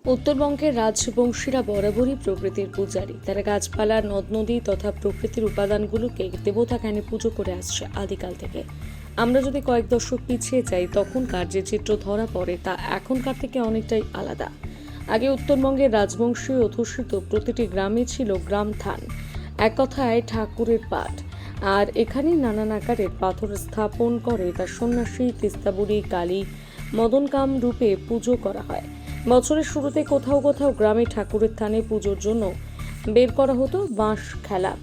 উত্তরবঙ্গের রাজবংশীরা বরাবরই প্রকৃতির পূজারী। তারা গাছপালা, নদ নদী তথা প্রকৃতির উপাদানগুলোকে দেবতা জ্ঞানে পুজো করে আসছে আদিকাল থেকে। আমরা যদি কয়েক দশক পিছিয়ে যাই, তখনকার যে চিত্র ধরা পড়ে তা এখনকার থেকে অনেকটাই আলাদা। আগে উত্তরবঙ্গের রাজবংশী অধ্যুষিত প্রতিটি গ্রামে ছিল গ্রাম থান, এক কথায় ঠাকুরের পাঠ। আর এখানেই নানান আকারের পাথর স্থাপন করে তা সন্ন্যাসী, তিস্তাবুড়ি, কালী, মদনকাম রূপে পুজো করা হয়। বছরের শুরুতে কোথাও কোথাও গ্রামে ঠাকুরের থানে পুজোর জন্য বের করা হতো বাঁশ খেলা।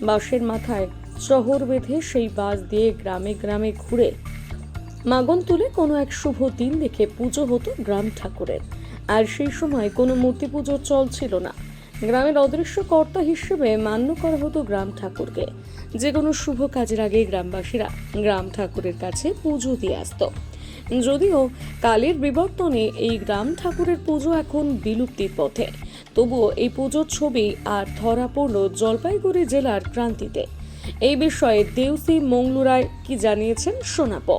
বাঁশের মাথায় শহর বেঁধে সেই বাঁশ দিয়ে গ্রামে গ্রামে ঘুরে মাগন তুলে কোনো এক শুভ দিন দেখে পুজো হতো গ্রাম ঠাকুরের। আর সেই সময় কোনো মূর্তি পুজোর চল ছিল না। গ্রামের অদৃশ্য কর্তা হিসেবে মান্য করা হতো গ্রাম ঠাকুরকে। যে কোনো শুভ কাজের আগে গ্রামবাসীরা গ্রাম ঠাকুরের কাছে পুজো দিয়ে আসতো। যদিও কালের বিবর্তনে এই গ্রাম ঠাকুরের পুজো এখন বিলুপ্তির পথে, তবুও এই পুজোর ছবি আর ধরা পড়ল জলপাইগুড়ি জেলার ক্রান্তিতে। এই বিষয়ে দেউসি মংলু রায় কি জানিয়েছেন শোনাব।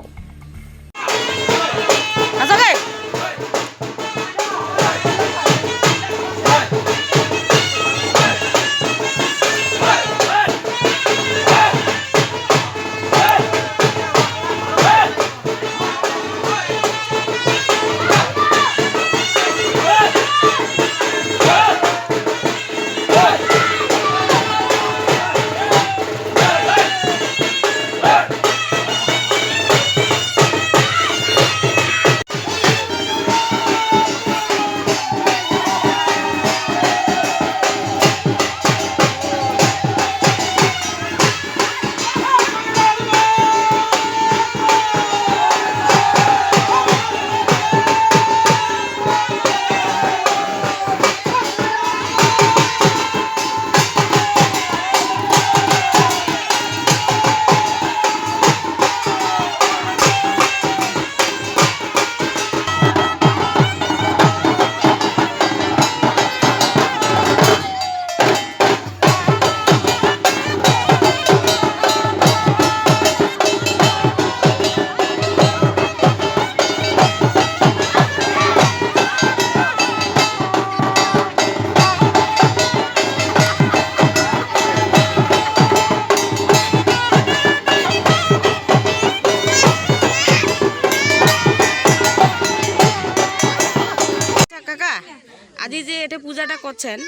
আজি যে এটা পূজাটা করছেন,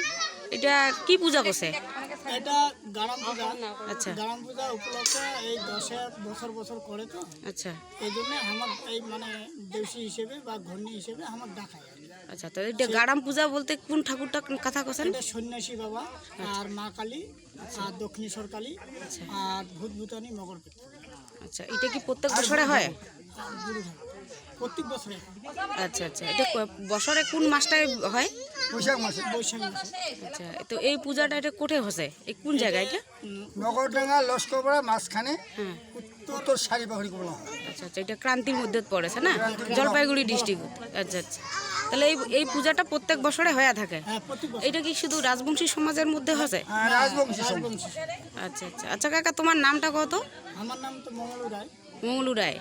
এটা কি পূজা করছে? এটা গারাম পূজা। আচ্ছা, গারাম পূজা উপলক্ষে এই 10 বছর বছর করে তো, আচ্ছা এই জন্য আমার এই মানে দেশি হিসেবে বা ঘূর্ণি হিসেবে আমার ডাকায়। আচ্ছা, তো এটা গারাম পূজা বলতে কোন ঠাকুরটা কথা করছেন? এটা সন্ন্যাসী বাবা আর মা কালী আর দক্ষিণেশ্বর কালী আর ভূতভূতানি মগর পিতা। আচ্ছা, এটা কি প্রত্যেক বছরে হয়? প্রত্যেক বছরে। আচ্ছা আচ্ছা, এটা বছরে কোন মাসটায় হয়? বৈশাখ মাসে। বৈশাখ মাসে। আচ্ছা, তো এই পূজাটা এটা কোথায় হচ্ছে? এই কোন জায়গায় এটা? নগরডাঙ্গা লস্করপাড়া মাঝখানে উত্তর সারিবাহরি বলা হয়। আচ্ছা আচ্ছা, এটা ক্রান্তির মধ্যে পড়েছে না, জলপাইগুড়ি ডিস্ট্রিক্ট। আচ্ছা আচ্ছা, তাহলে এই পূজাটা প্রত্যেক বছরে হয়ে থাকে? হ্যাঁ, প্রত্যেক বছর। এটা কি শুধু রাজবংশী সমাজের মধ্যে হচ্ছে? রাজবংশী। আচ্ছা আচ্ছা আচ্ছা, কাকা তোমার নামটা কত? আমার নাম তো মঙ্গলু রায়। মঙ্গলু রায়।